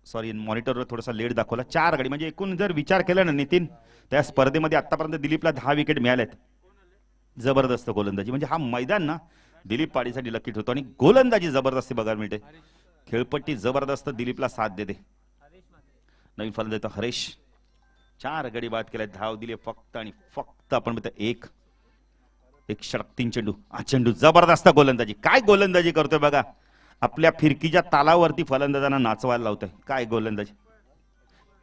सॉरी, मॉनिटरवर थोडासा लेट दाखवला. 4 गडी म्हणजे एकूण जर विचार केला ना नितीन, त्या स्पर्धेमध्ये आतापर्यंत दिलीपला 10 विकेट मिळाल्यात. जबरदस्त गोलंदाजी, म्हणजे हा मैदान ना दिलीप पाटीलसाठी लकी ठरतो. आणि गोलंदाजी जबरदस्ती बघायला मिळते. खेळपट्टी जबरदस्त दिलीपला साथ देते. नवीन फलंदाज येतो हरेश. 4 गडी बाद केले, धाव दिली फक्त आणि फक्त आपण म्हणतो एक षटक 3 चेंडू. हा चेंडू जबरदस्त गोलंदाजी, काय गोलंदाजी करतोय बघा. आपल्या फिरकीच्या तालावरती फलंदाजांना नाचवायला लावतोय. काय गोलंदाजी,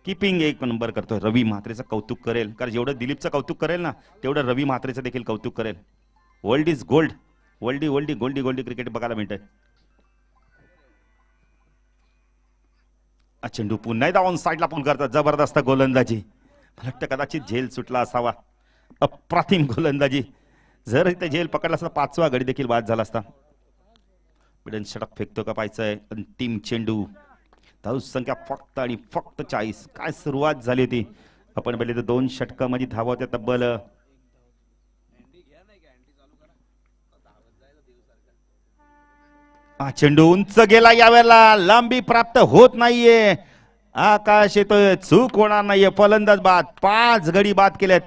किपिंग 1 नंबर करतोय. रवी म्हात्रेचं कौतुक करेल, कारण जेवढं दिलीपचं कौतुक करेल ना तेवढं रवी म्हात्रेचं देखील कौतुक करेल. World is gold. गोल्डी क्रिकेट बघायला मिळतंय. चेंडू पुन्हा एकदा ऑन साईडला पूल करतात. जबरदस्त गोलंदाजी. मला वाटतं कदाचित झेल सुटला असावा. अप्रतिम गोलंदाजी. जर इथे झेल पकडला असता 5वा गडी देखील बाद झाला असता. मिडन षटक फेकतो का पाहायचंय. अंतिम चेंडू. धाव संख्या फक्त आणि फक्त 40. काय सुरुवात झाली होती. आपण पहिले तर 2 षटकामध्ये धावा होत्या तब्बल. हा चेंडू उंच गेला. यावेळेला लांबी प्राप्त होत नाहीये. आकाश येतोय, चूक होणार नाहीये. फलंदाज बाद. 5 गडी बाद केल्यात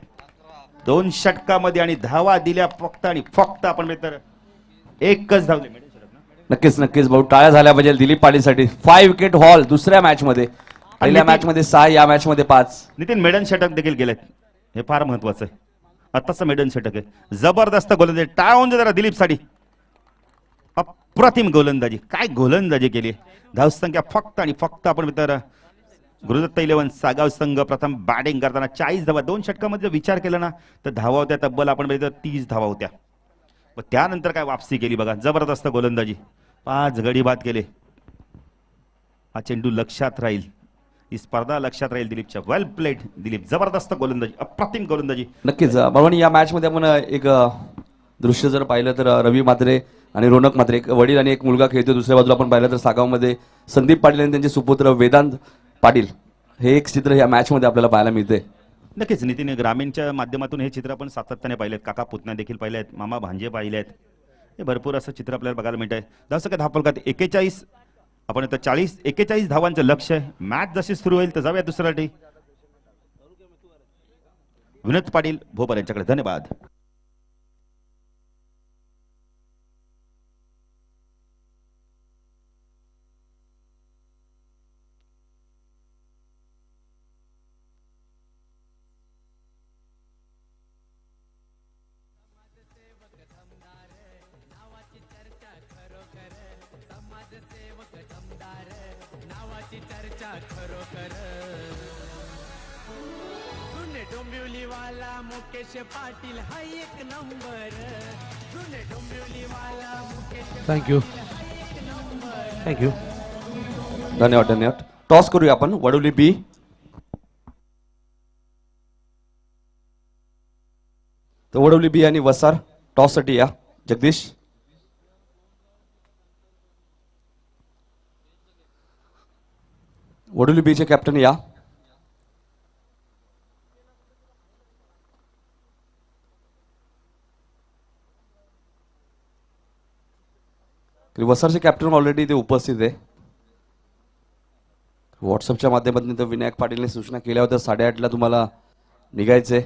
2 षटकामध्ये आणि धावा दिल्या फक्त आणि फक्त आपण तर एकच धावले. नक्कीच भाऊ, टाळ्या झाल्या पाहिजे दिलीप पाटीलसाठी. 5 विकेट हॉल दुसऱ्या मॅच मध्ये. पहिल्या मॅच मध्ये 6, या मॅच मध्ये 5. नितीन मेडन षटक देखील गेलेत, हे फार महत्वाचं आहे. आताच मेडन षटक आहे. जबरदस्त गोलंदाजी. टाळून जरा दिलीप साठी. अप्रतिम गोलंदाजी, काय गोलंदाजी केली. धावसंख्या फक्त आणि फक्त आपण तर गुरुदत्त 11 सागाव संघ प्रथम बॅटिंग करताना 40 धावा. 2 षटकामध्ये विचार केला ना तर धावा होत्या तब्बल आपण 30 धावा होत्या. त्यानंतर काय वापसी केली बघा. जबरदस्त गोलंदाजी. 5 गडी बाद केले. हा चेंडू लक्षात राहील, ही स्पर्धा लक्षात राहील दिलीपच्या. वेल प्लेड दिलीप. जबरदस्त गोलंदाजी, अप्रतिम गोलंदाजी. नक्कीच म्हणून या मॅच मध्ये आपण एक दृश्य जर पाहिलं तर रवी म्हात्रे आणि रोनक म्हात्रे, एक वडील आणि एक मुलगा खेळतो. दुसऱ्या बाजूला आपण पाहिलं तर सागावमध्ये संदीप पाटील आणि त्यांचे सुपुत्र वेदांत पाटील, हे एक चित्र या मॅच मध्ये आपल्याला पाहायला मिळते. नक्कीच नितीन, ग्रामीणच्या माध्यमातून हे चित्र आपण सातत्याने पाहिलेत. काका पुतण्या देखील पाहिलेत, मामा भांजे पाहिलेत. हे भरपूर असं चित्र आपल्याला बघायला मिळत आहे. जसं काय धावफलकात 41, आपण आता 41 धावांचं लक्ष आहे. मॅच जशी सुरू होईल तर जाऊया दुसऱ्यासाठी. विनोद पाटील भोपर यांच्याकडे. धन्यवाद. डोंबिवलीवाला मुकेश पाटील हा 1 नंबर. जुने डोंबिवलीवाला मुकेश. थँक्यू. धन्यवाद. टॉस करूया आपण. वडोली बी. तर वडोली बी आणि वसार टॉस साठी या. जगदीश. वडोली बी चे कॅप्टन या. वसारचे कॅप्टन ऑलरेडी इथे उपस्थित आहे. व्हॉट्सअपच्या माध्यमातून तर विनायक पाटीलने सूचना केल्या होत्या 8:30ला तुम्हाला निघायचंय.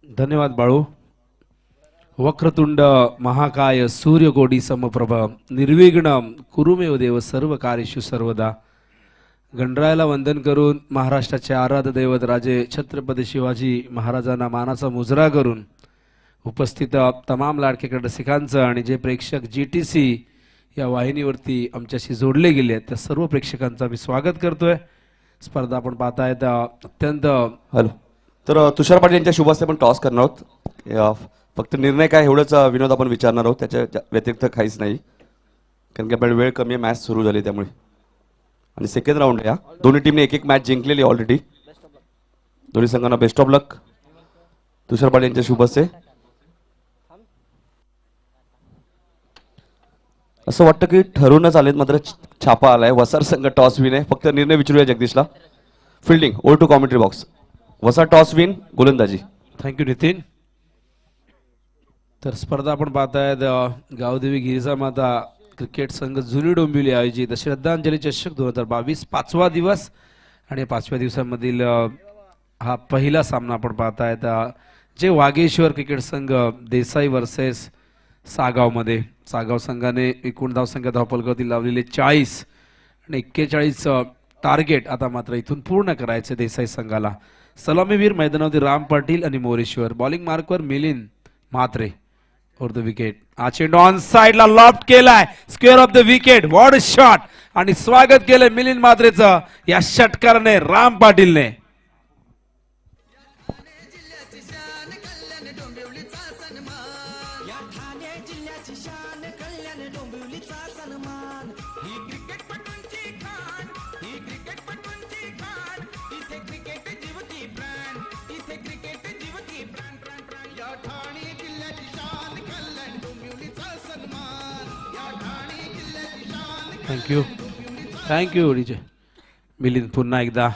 धन्यवाद बाळू. वक्रतुंड महाकाय सूर्यकोटी समप्रभ निर्विघ्न कुरुमेव देव सर्व कार्येषु सर्वदा. गणरायाला वंदन करून महाराष्ट्राचे आराध्य दैवत राजे छत्रपती शिवाजी महाराजांना मानाचा मुजरा करून उपस्थित तमाम लाडके रसिकांचं आणि जे प्रेक्षक GTC या वाहिनीवरती आमच्याशी जोडले गेले आहेत त्या सर्व प्रेक्षकांचं मी स्वागत करतोय. स्पर्धा आपण पाहतायत अत्यंत हॅलो. तर तुषार पाटील यांच्या शुभ हस्ते आपण टॉस करणार आहोत. फक्त निर्णय काय एवढंच विनोद आपण विचारणार आहोत, त्याच्या व्यतिरिक्त काहीच नाही, कारण की आपल्याला वेळ कमी आहे, मॅच सुरू झाली त्यामुळे. आणि सेकंड राऊंड या दोन्ही टीमने एक मॅच जिंकलेली ऑलरेडी. दोन्ही संघांना बेस्ट ऑफ लक. तुषार पाटील यांच्या शुभ हस्ते. असं वाटतं की ठरूनच आलेत, मात्र छापा आलाय. वसार संघ टॉस विन आहे. फक्त निर्णय विचारूया जगदीशला. Fielding over to commentary box. Vasar toss win, गोलंदाजी. थँक्यू नितीन. तर स्पर्धा आपण पाहतायत गावदेवी गिरिजा माता क्रिकेट संघ जुनी डोंबिवली आयोजित श्रद्धांजली चषक 2022 5वा दिवस. आणि 5व्या दिवसामधील हा पहिला सामना आपण पाहतायत जे वागेश्वर क्रिकेट संघ देसाई वर्सेस सागावमध्ये. सागाव संघाने एकूण धावसंख्या धावफलकावरती लावलेले 40 आणि 41 टार्गेट आता मात्र इथून पूर्ण करायचे देसाई संघाला. सलामीवीर मैदानावरती राम पाटील आणि मोरेश्वर. बॉलिंग मार्कवर Milind Mhatre for the wicket. हा चेंडू ऑन साइडला लॉफ्ट केलाय, square off the wicket. What shot. आणि स्वागत केलंय मिलिंद म्हात्रेचं या षटकाराने राम पाटीलने. Thank you DJ. मिलिंद पुन्हा एकदा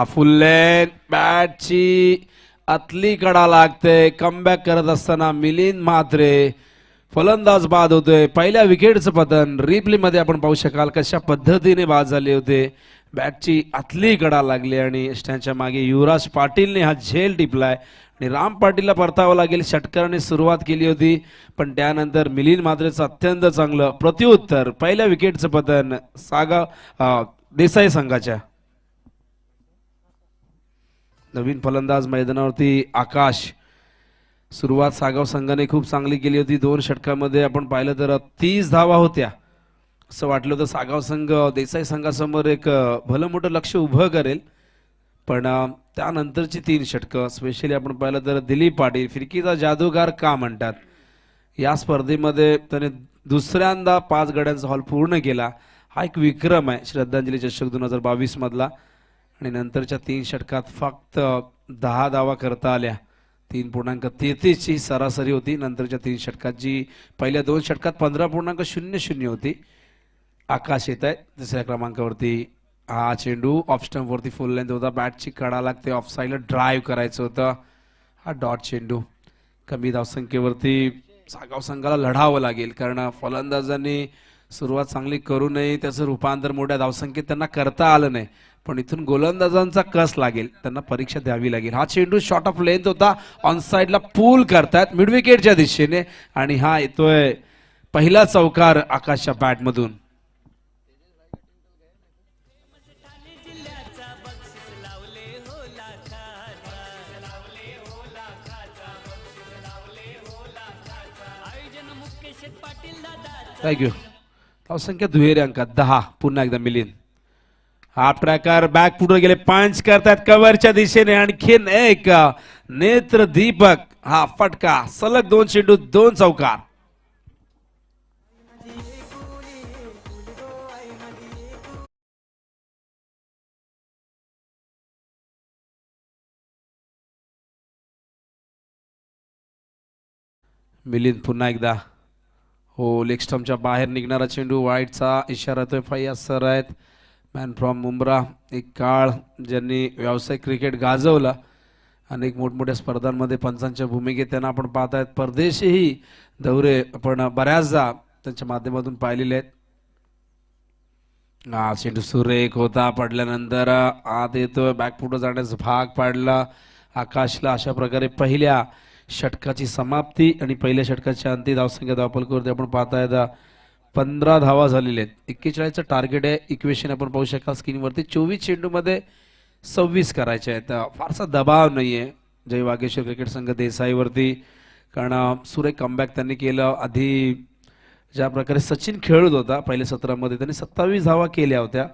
फुल लेन बॅटची आतली कडा लागते. कमबॅक करत असताना मिलिंद म्हात्रे फलंदाज बाद होतोय. पहिल्या विकेटचं पतन रिप्लेमध्ये आपण पाहू शकाल कशा पद्धतीने बाद झाले होते. बॅटची आतली कडा लागली आणि स्टँडच्या मागे युवराज पाटीलने हा झेल टिपलाय आणि राम पाटीलला परतावं लागेल. षटकाराने सुरुवात केली होती पण त्यानंतर मिलिंद म्हात्रेचं अत्यंत चांगलं प्रत्युत्तर. पहिल्या विकेटचं पतन सागाव देसाई संघाच्या. नवीन फलंदाज मैदानावरती आकाश. सुरुवात सागाव संघाने खूप चांगली केली होती. 2 षटकामध्ये आपण पाहिलं तर 30 धावा होत्या. असं वाटलं होतं सागाव संघ देसाई संघासमोर एक भलं मोठं लक्ष उभं करेल, पण त्यानंतरची 3 षटकं स्पेशली आपण पाहिलं तर दिलीप पाटील फिरकीचा जादूगार का म्हणतात या स्पर्धेमध्ये त्याने दुसऱ्यांदा 5 गड्यांचा हॉल पूर्ण केला. हा एक विक्रम आहे श्रद्धांजली चषक 2022 मधला. आणि नंतरच्या 3 षटकात फक्त 10 धावा करता आल्या. 3.33 ची सरासरी होती. नंतरच्या 3 षटकात जी पहिल्या 2 षटकात 15.00 होती. आकाश येत आहे तिसऱ्या क्रमांकावरती. हा चेंडू ऑफ स्टंप वरती फुल लेंथ होता. बॅटची कडा लागते. ऑफ साईडला ड्राईव्ह करायचं होतं. हा डॉट चेंडू. कमी धावसंख्येवरती सागाव संघाला लढावं लागेल कारण फलंदाजांनी सुरुवात चांगली करू नये. त्याचं रूपांतर मोठ्या धावसंख्येत त्यांना करता आलं नाही, पण इथून गोलंदाजांचा कस लागेल, त्यांना परीक्षा द्यावी लागेल. हा चेंडू शॉर्ट ऑफ लेंथ होता. ऑन साइडला पूल करतात मिड विकेटच्या दिशेने आणि हा येतोय पहिला चौकार आकाशच्या बॅटमधून. थँक्यू. धावसंख्या दुहेरी अंकात 10. पुन्हा एकदा मिलिंद. हाफ ट्रॅकर बॅक पुढे गेले. पंच करतात कव्हरच्या दिशेने. आणखीन एक नेत्र दीपक. हा फटका. सलग 2 चेंडू 2 चौकार. मिलिंद पुन्हा एकदा. हो लेग स्टंपच्या बाहेर निघणारा चेंडू. वाईटचा इशारा येतोय. फैयाज सर आहेत मॅन फ्रॉम मुंब्रा, एक काळ ज्यांनी व्यावसायिक क्रिकेट गाजवला, अनेक मोठमोठ्या स्पर्धांमध्ये पंचांच्या भूमिकेत त्यांना आपण पाहत आहेत. परदेशीही दौरे आपण बऱ्याचदा त्यांच्या माध्यमातून पाहिलेले आहेत. चेंडू सुरेख होता, पडल्यानंतर आत येतोय, बॅकफुटं जाण्यास भाग पाडला आकाशला. अशा प्रकारे पहिल्या षटकाची समाप्ती आणि पहिल्या षटकाच्या अंती धावसंख्या धावफलकावरती आपण पाहतायत 15 धावा झालेल्या आहेत. 41चं टार्गेट आहे. इक्वेशन आपण पाहू शकाल स्क्रीनवरती. 24 चेंडूमध्ये 26 करायचे आहेत. फारसा दबाव नाहीये जय वागेश्वर क्रिकेट संघ देसाईवरती, कारण सुरेख कमबॅक त्यांनी केलं. आधी ज्या प्रकारे सचिन खेळत होता पहिल्या सत्रामध्ये त्यांनी 27 धावा केल्या होत्या,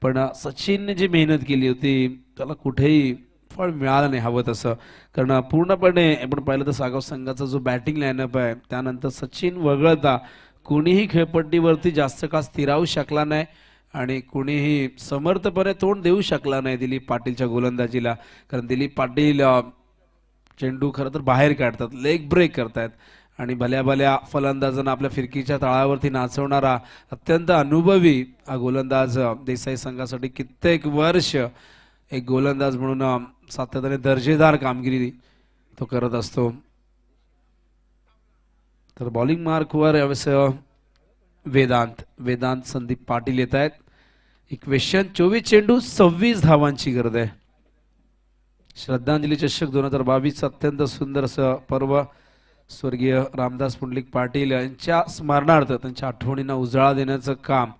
पण सचिनने जी मेहनत केली होती त्याला कुठेही फळ मिळालं नाही हवं तसं. कारण पूर्णपणे आपण पाहिलं तर सागाव संघाचा जो बॅटिंग लाईनअप आहे त्यानंतर सचिन वगळता कोणीही खेळपट्टीवरती जास्त काळ स्थिरावू शकला नाही आणि कोणीही समर्थपणे तोंड देऊ शकला नाही दिलीप पाटीलच्या गोलंदाजीला. कारण दिलीप पाटील चेंडू खरं तर बाहेर काढतात, लेग ब्रेक करतायत आणि भल्या भल्या फलंदाजांना आपल्या फिरकीच्या तळावरती नाचवणारा अत्यंत अनुभवी हा गोलंदाज देसाई संघासाठी कित्येक वर्ष एक गोलंदाज म्हणून सातत्याने दर्जेदार कामगिरी तो करत असतो. तर बॉलिंग मार्कवर यावेळेस वेदांत संदीप पाटील येत आहेत. इक्वेशन 24 चेंडू 26 धावांची गरज आहे. श्रद्धांजली चषक 2022 अत्यंत सुंदर असं पर्व स्वर्गीय रामदास पुंडलिक पाटील यांच्या स्मरणार्थ त्यांच्या आठवणींना उजाळा देण्याचं काम,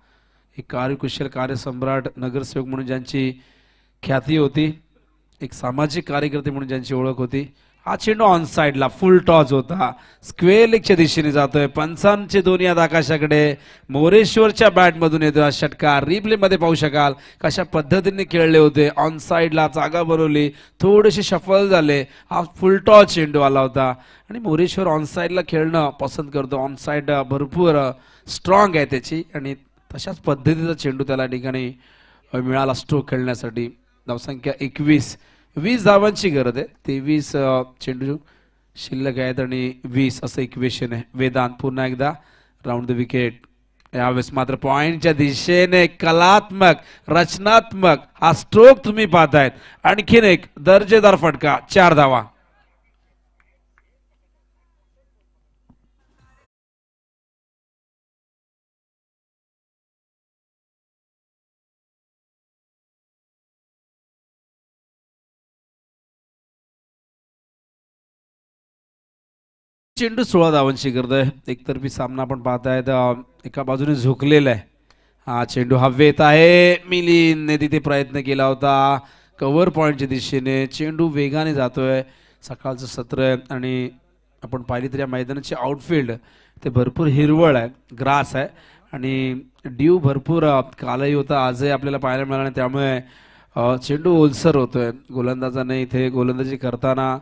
एक कार्यकुशल कार्यसम्राट नगरसेवक म्हणून ज्यांची ख्याती होती, एक सामाजिक कार्यकर्ते म्हणून ज्यांची ओळख होती. हा चेंडू ऑन साइडला फुल टॉस होता, स्क्वेअर लेगच्या दिशेने जातोय, पंचांचे दोन्ही हात आकाशाकडे, मोरेश्वरच्या बॅटमधून येतोय हा षटकार. रिप्ले मध्ये पाहू शकाल कशा पद्धतीने खेळले होते. ऑन साइडला जागा बनवली, थोडेसे शफल झाले, हा फुल टॉस चेंडू आला होता आणि मोरेश्वर ऑन साइडला खेळणं पसंत करतो. ऑन साइड भरपूर स्ट्रॉंग आहे त्याची आणि तशाच पद्धतीचा चेंडू त्याला ठिकाणी मिळाला स्ट्रोक खेळण्यासाठी. धावसंख्या 21, 20 धावांची गरज आहे. 23 चेंडू शिल्लक आहेत आणि 20 असं इक्वेशन आहे. वेदांत पुन्हा एकदा राऊंड द विकेट. यावेळेस मात्र पॉइंटच्या दिशेने कलात्मक रचनात्मक हा स्ट्रोक तुम्ही पाहतायत. आणखीन एक दर्जेदार फटका, 4 धावा. चेंडू 16 धावांची गरज आहे. एकतर्फी सामना आपण पाहतायत. एका बाजूने झुकलेला आहे. हा चेंडू हवेत आहे. मिलिंदने तिथे प्रयत्न केला होता कव्हर पॉइंटच्या दिशेने. चेंडू वेगाने जातोय. सकाळचं सत्र आहे आणि आपण पाहिली तर या मैदानाची आउटफील्ड ते भरपूर हिरवळ आहे, ग्रास आहे आणि ड्यू भरपूर कालही होता, आजही आपल्याला पाहायला मिळाला नाही. त्यामुळे चेंडू ओलसर होतोय. गोलंदाजाने इथे गोलंदाजी करताना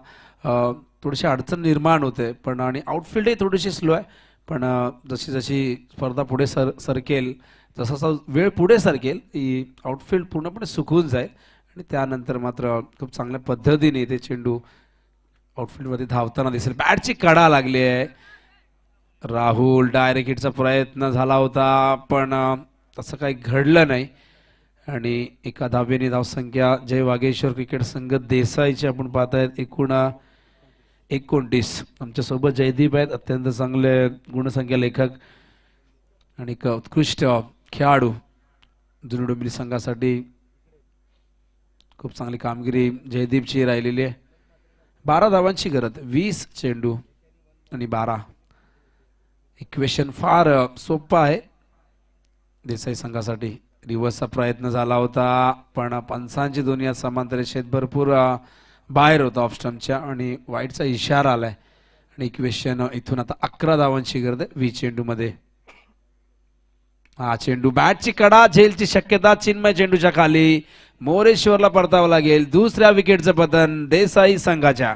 थोडीशी अडचण निर्माण होते, पण आणि आउटफील्डही थोडीशी स्लो आहे. पण जशी जशी स्पर्धा पुढे सरकेल, जसा वेळ पुढे सरकेल, ही आउटफील्ड पूर्णपणे सुकून जाईल आणि त्यानंतर मात्र खूप चांगल्या पद्धतीने ते चेंडू आउटफील्डमध्ये धावताना दिसेल. बॅटची कडा लागली आहे. राहुल डायरेक्ट हिटचा प्रयत्न झाला होता, पण तसं काही घडलं नाही आणि एका धाब्याने धावसंख्या जय वागेश्वर क्रिकेट संघ देसाईची आपण पाहतायत एकूण 29. आमच्यासोबत जयदीप आहेत, अत्यंत चांगले गुणसंख्या लेखक आणि एक उत्कृष्ट खेळाडू. जुनी डोंबिवली संघासाठी खूप चांगली कामगिरी जयदीपची राहिलेली आहे. 12 धावांची गरज, 20 चेंडू आणि 12. इक्वेशन फार सोपं आहे देसाई संघासाठी. रिव्हर्सचा प्रयत्न झाला होता, पण पंचांची दोन्ही हात समांतर रेषेत भरपूर बाहेर होता ऑफ स्टंपच्या आणि वाईटचा इशारा आलाय आणि इक्वेशन इथून आता 11 धावांची गरज आहे 20 चेंडूमध्ये. हा चेंडू बॅटची कडा झेलची शक्यता. चिन्मय चेंडूच्या खाली मोरेश्वरला परतावं लागेल. दुसऱ्या विकेटचं पतन देसाई संघाच्या.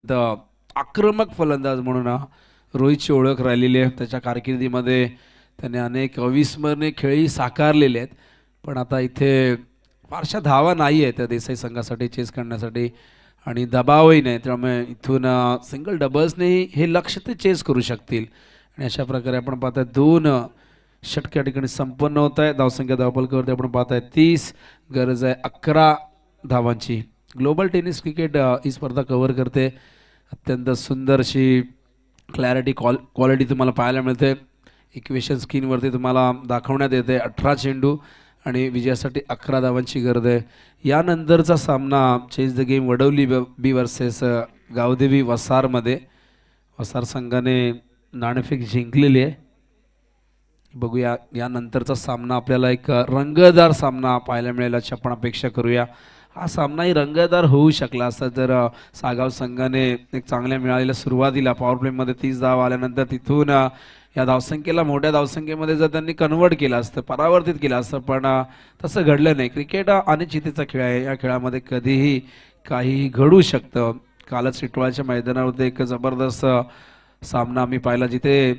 आक्रमक फलंदाज म्हणून रोहितची ओळख राहिलेली आहे. त्याच्या कारकिर्दीमध्ये त्याने अनेक अविस्मरणीय खेळी साकारलेले आहेत. पण आता इथे फारशा धावा नाही आहेत त्या देसाई संघासाठी चेस करण्यासाठी आणि दबावही नाही, त्यामुळे इथून सिंगल डबल्सनेही हे लक्ष ते चेस करू शकतील. आणि अशा प्रकारे आपण पाहताय 2 षटक या ठिकाणी संपन्न होत आहे. धावसंख्या धावफलकावरती आपण पाहताय 30, गरज आहे 11 धावांची. ग्लोबल टेनिस क्रिकेट ही स्पर्धा कव्हर करते. अत्यंत सुंदर अशी क्वालिटी तुम्हाला पाहायला मिळते. इक्वेशन स्क्रीनवरती तुम्हाला दाखवण्यात येते. 18 चेंडू आणि विजयासाठी 11 धावांची गरज आहे. यानंतरचा सामना change the game Vadavali B versus Gavdevi वसारमध्ये वसार संघाने नाणेफेक जिंकलेली आहे. बघूया यानंतरचा सामना आपल्याला एक रंगतदार सामना पाहायला मिळेल अशी आपण अपेक्षा करूया. हा सामनाही रंगतदार होऊ शकला असता जर सागाव संघाने एक चांगल्या मिळालेल्या सुरुवातीला पॉवर प्लेमध्ये 30 धावा आल्यानंतर तिथून या धावसंख्येला मोठ्या धावसंख्येमध्ये जर त्यांनी कन्वर्ट केलं असतं, परावर्तित केलं असतं, पण तसं घडलं नाही. क्रिकेट अनिश्चिततेचा खेळ आहे. या खेळामध्ये कधीही काहीही घडू शकतं. कालच टिटवाळ्याच्या मैदानावरती एक जबरदस्त सामना आम्ही पाहिला जिथे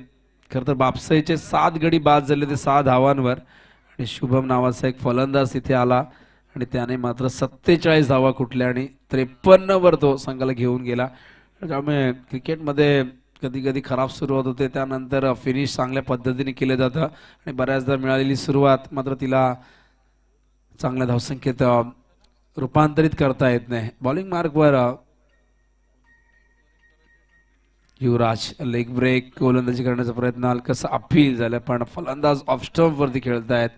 खरं तर बापसाईचे 7 गडी बाद झाले ते 6 धावांवर आणि शुभम नावाचा एक फलंदाज तिथे आला आणि त्याने मात्र 47 धावा कुठल्या आणि 53वर तो संघाला घेऊन गेला. त्यामुळे क्रिकेटमध्ये कधी कधी खराब सुरुवात होते, त्यानंतर फिनिश चांगल्या पद्धतीने केलं जातं आणि बऱ्याचदा मिळालेली सुरुवात मात्र तिला चांगल्या धावसंख्येत रूपांतरित करता येत नाही. बॉलिंग मार्कवर युवराज लेग ब्रेक गोलंदाजी करण्याचा प्रयत्न हलकासा अपील झाला, पण फलंदाज ऑफ स्टंप वरती खेळतायत.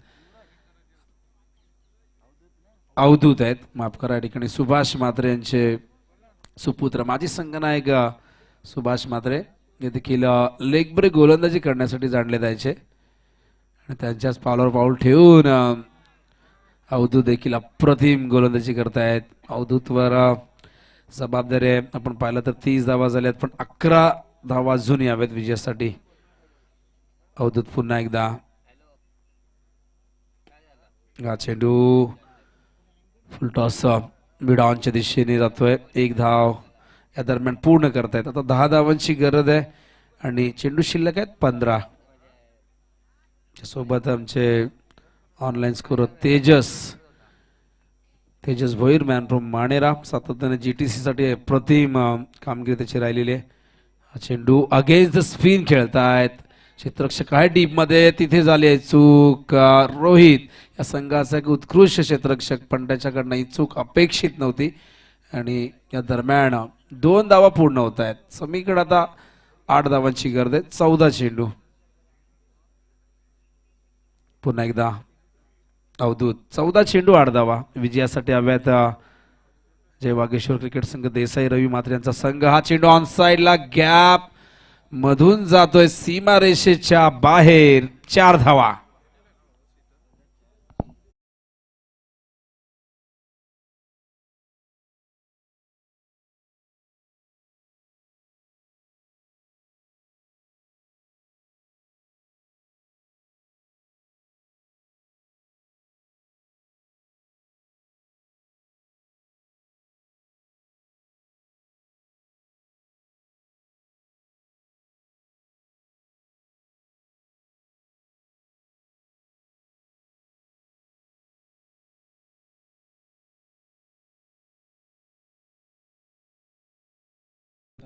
अवधूत आहेत, माफ करा, या ठिकाणी सुभाष म्हात्रे यांचे सुपुत्र माजी संघनायक सुभाष म्हात्रे हे देखील लेग ब्रेक गोलंदाजी करण्यासाठी जाणले जायचे आणि त्यांच्याच पावलावर पाऊल ठेवून अवधूत देखील अप्रतिम गोलंदाजी करतायत. अवधूतवर जबाबदारी आहे. आपण पाहिलं तर 30 धावा झाल्यात, पण 11 धावा अजून याव्यात विजयासाठी. अवधूत पुन्हा एकदा हा चेंडू फुल टॉस मिड ऑनच्या दिशेने जातोय. 1 धाव या दरम्यान पूर्ण करतायत. आता 10 धावांची गरज आहे आणि चेंडू शिल्लक आहेत 15. सोबत आमचे online score Tejas Bhoir man from Manera सातत्याने GTC साठी प्रतिम कामगिरी त्याची राहिलेली आहे. हा चेंडू अगेन्स्ट द स्पिन खेळतायत. क्षेत्ररक्षक आहे डीप मध्ये, तिथे झाली आहे चूक. रोहित या संघाचा एक उत्कृष्ट क्षेत्ररक्षक, पण त्याच्याकडनं ही चूक अपेक्षित नव्हती आणि या दरम्यान 2 धावा पूर्ण होत आहेत. समीकडे आता 8 धावांची गरज आहे. 14 चेंडू. पुन्हा एकदा अवधूत. 14 चेंडू 8 धावा विजयासाठी हव्यात. जय वागेश्वर क्रिकेट संघ देसाई रवी म्हात्रे यांचा संघ. हा चेंडू ऑन साइडला गॅप मधून जातोय सीमा रेषेच्या बाहेर. 4 धावा.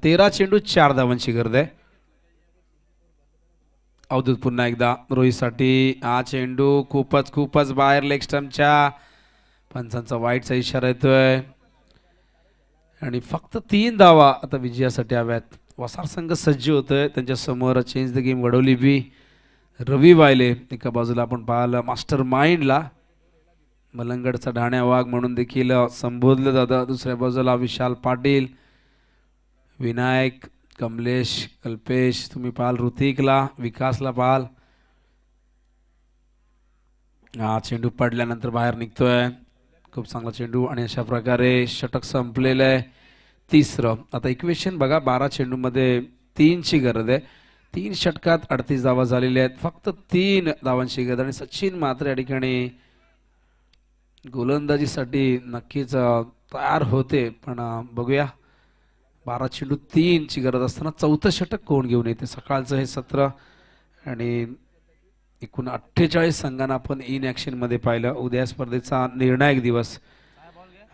तेरा चेंडू 4 धावांची गरज आहे. अवधूत पुन्हा एकदा रोहितसाठी. हा चेंडू खूपच बाहेर लेग स्टंपच्या. पंचांचा वाईटचा इशारा येतोय आणि फक्त 3 धावा आता विजयासाठी हव्यात. वसार संघ सज्ज होतोय. त्यांच्या समोर चेंज द गेम वडवली बी रवी वायले. एका बाजूला आपण पाहिलं मास्टर माइंडला मलंगडचा ढाण्या वाघ म्हणून देखील संबोधलं जातं. दुसऱ्या बाजूला विशाल पाटील, विनायक, कमलेश, कल्पेश, तुम्ही पाहाल ऋतिकला, विकासला पाहाल. हा चेंडू पडल्यानंतर बाहेर निघतोय. खूप चांगला चेंडू आणि अशा प्रकारे षटक संपलेलं आहे. 3रं. आता इक्वेशन बघा, 12 चेंडूमध्ये 3ची गरज आहे. 3 षटकात 38 धावा झालेल्या आहेत. फक्त 3 धावांची गरज आणि सचिन मात्र या ठिकाणी गोलंदाजीसाठी नक्कीच तयार होते, पण बघूया 12 चेंडू 3 ची गरज असताना 4थं षटक कोण घेऊन येते सकाळचं हे सत्र आणि एकूण 48 संघांना आपण इन ॲक्शन मध्ये पाहिलं. उद्या स्पर्धेचा निर्णायक दिवस.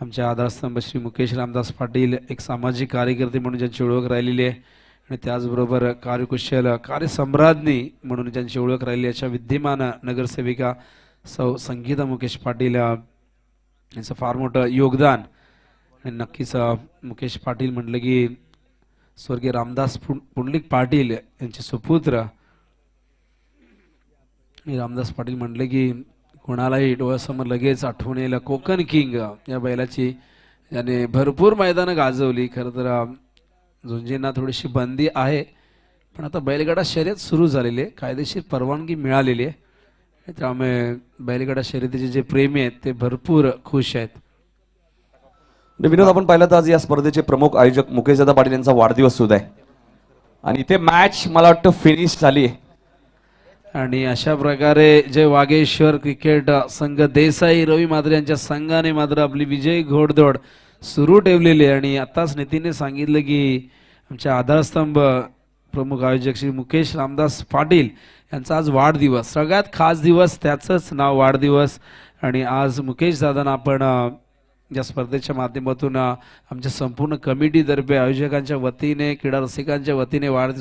आमच्या आधारस्तंभ श्री मुकेश रामदास पाटील एक सामाजिक कार्यकर्ते म्हणून ज्यांची ओळख राहिलेली आहे आणि त्याचबरोबर कार्यकुशल कार्यसम्राज्ञी म्हणून ज्यांची ओळख राहिली अशा विद्यमान नगरसेविका सौ संगीता मुकेश पाटील यांचं फार मोठं योगदान. आणि नक्कीच मुकेश पाटील म्हटलं की स्वर्गीय रामदास पुंडलिक पाटील यांचे सुपुत्र आणि रामदास पाटील म्हटले की कोणालाही डोळ्यासमोर लगेच आठवण येईल कोकण किंग या बैलाची ज्याने भरपूर मैदानं गाजवली. खरं तर झुंजींना थोडीशी बंदी आहे पण आता बैलगाडा शर्यत सुरू झालेली आहे, कायदेशीर परवानगी मिळालेली आहे. त्यामुळे बैलगाडा शर्यतीचे जे प्रेमी आहेत ते भरपूर खुश आहेत. विनोद, आपण पाहिलं तर आज या स्पर्धेचे प्रमुख आयोजक मुकेशदादा पाटील यांचा वाढदिवस सुद्धा आहे आणि इथे मॅच मला वाटतं फिनिश झाली आहे. आणि अशा प्रकारे जय वागेश्वर क्रिकेट संघ देसाई रवी मात्रे यांच्या संघाने मात्र आपली विजयी घोडदौड सुरू ठेवलेली आहे. आणि आताच नितीनने सांगितलं की आमच्या आधारस्तंभ प्रमुख आयोजक श्री मुकेश रामदास पाटील यांचा आज वाढदिवस, सगळ्यात खास दिवस, त्याचंच नाव वाढदिवस. आणि आज मुकेश दादांना आपण या स्पर्धेच्या माध्यमातून आमच्या संपूर्ण कमिटीतर्फे आयोजकांच्या वतीने क्रीडा रसिकांच्या वतीने वाढदिवस